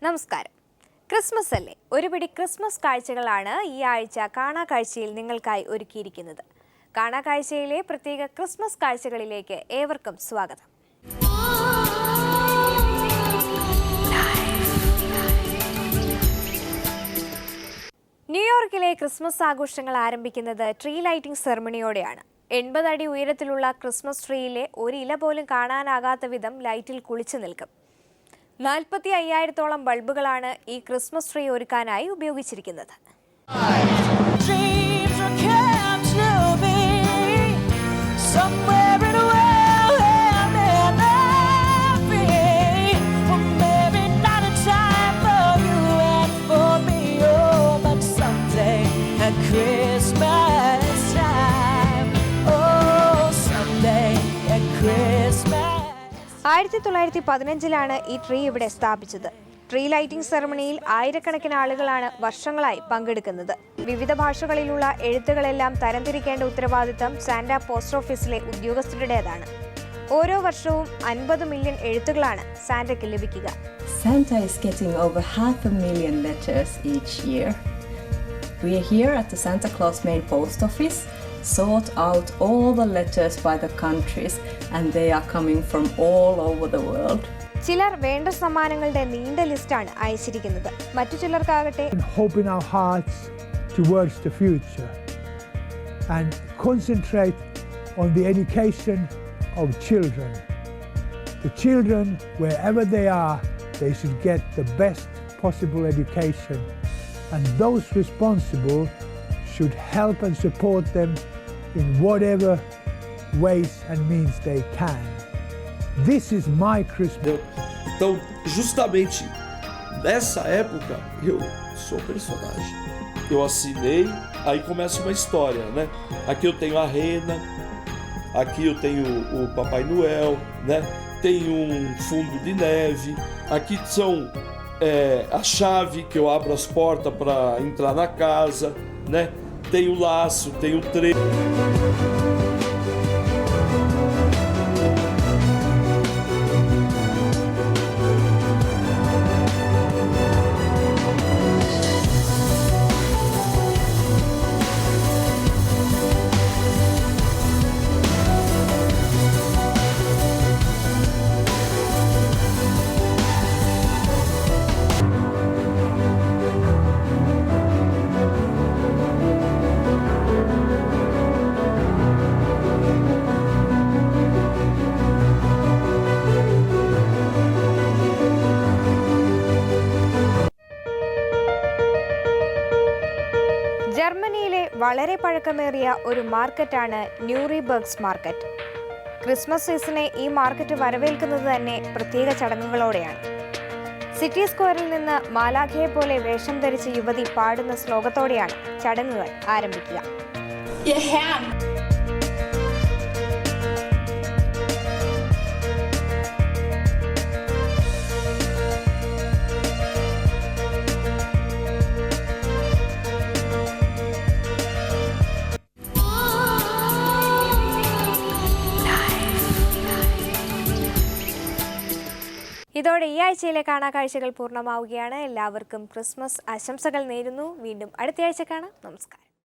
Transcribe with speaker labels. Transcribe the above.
Speaker 1: നമസ്കാരം. ക്രിസ്മസ് അല്ലേ? ഒരുപിടി ക്രിസ്മസ് കാഴ്ചകളാണ് ഈ ആഴ്ച കാണാ കാഴ്ചയിൽ നിങ്ങൾക്കായി ഒരുക്കിയിരിക്കുന്നത്. കാണാ കാഴ്ചയിലെ പ്രത്യേക ക്രിസ്മസ് കാഴ്ചകളിലേക്ക് ഏവർക്കും സ്വാഗതം. ന്യൂയോർക്കിലെ ക്രിസ്മസ് ആഘോഷങ്ങൾ ആരംഭിക്കുന്നത് ട്രീ ലൈറ്റിംഗ് സെറമണിയോടെയാണ്. 80 അടി ഉയരത്തിലുള്ള ക്രിസ്മസ് ട്രീയിലെ ഒരു ഇല പോലും കാണാനാകാത്ത വിധം ലൈറ്റിൽ കുളിച്ചു നിൽക്കും. 45,000-ഓളം ബൾബുകളാണ് ഈ ക്രിസ്മസ് ട്രീ ഒരുക്കാനായി ഉപയോഗിച്ചിരിക്കുന്നത്. ആയിരത്തി 1915 ഈ ട്രീ ഇവിടെ സ്ഥാപിച്ചത്. ട്രീ ലൈറ്റിംഗ് സെറമണിയിൽ ആയിരക്കണക്കിന് ആളുകളാണ് വർഷങ്ങളായി പങ്കെടുക്കുന്നത്. വിവിധ ഭാഷകളിലുള്ള എഴുത്തുകളെല്ലാം തരംതിരിക്കേണ്ട ഉത്തരവാദിത്തം സാന്റാ പോസ്റ്റ് ഓഫീസിലെ ഉദ്യോഗസ്ഥരുടേതാണ്. ഓരോ വർഷവും 50 മില്യൺ എഴുത്തുകളാണ് സാന്റയ്ക്ക് ലഭിക്കുക.
Speaker 2: Santa is getting over 500,000 letters each year. We are here at the Santa Claus main post office, sort out all the letters by the countries, and they are coming from all over the world.
Speaker 1: ചിലർ വേണ്ട സമ്മാനങ്ങളുടെ നീണ്ട ലിസ്റ്റാണ് അയച്ചിരിക്കുന്നത്. മറ്റു ചിലർക്കാകട്ടെ
Speaker 3: hope in our hearts towards the future and concentrate on the education of children. The children, wherever they are, they should get the best possible education, and those responsible should help and support them in whatever ways and means they can. This is my Christmas.
Speaker 4: Então, justamente nessa época, eu sou personagem. Eu assinei, aí começa uma história, né? Aqui eu tenho a rena, aqui eu tenho o Papai Noel, né? Tem um fundo de neve, aqui são a chave que eu abro as portas para entrar na casa, né? Tem o laço, tem o trem.
Speaker 1: ജർമ്മനിയിലെ വളരെ പഴക്കമേറിയ ഒരു മാർക്കറ്റാണ് ന്യൂറിബർഗ്സ് market. Christmas സീസണെ ഈ market വരവേൽക്കുന്നത് തന്നെ പ്രത്യേക ചടങ്ങുകളോടെയാണ്. City സ്ക്വയറിൽ നിന്ന് മാലാഖയെ പോലെ വേഷം ധരിച്ച യുവതി പാടുന്ന ശ്ലോകത്തോടെയാണ് ചടങ്ങുകൾ ആരംഭിക്കുക. ഇതോടെ ഈ ആഴ്ചയിലെ കാണാ കാഴ്ചകൾ പൂർണ്ണമാവുകയാണ്. എല്ലാവർക്കും ക്രിസ്മസ് ആശംസകൾ നേരുന്നു. വീണ്ടും അടുത്ത ആഴ്ച കാണാം. നമസ്കാരം.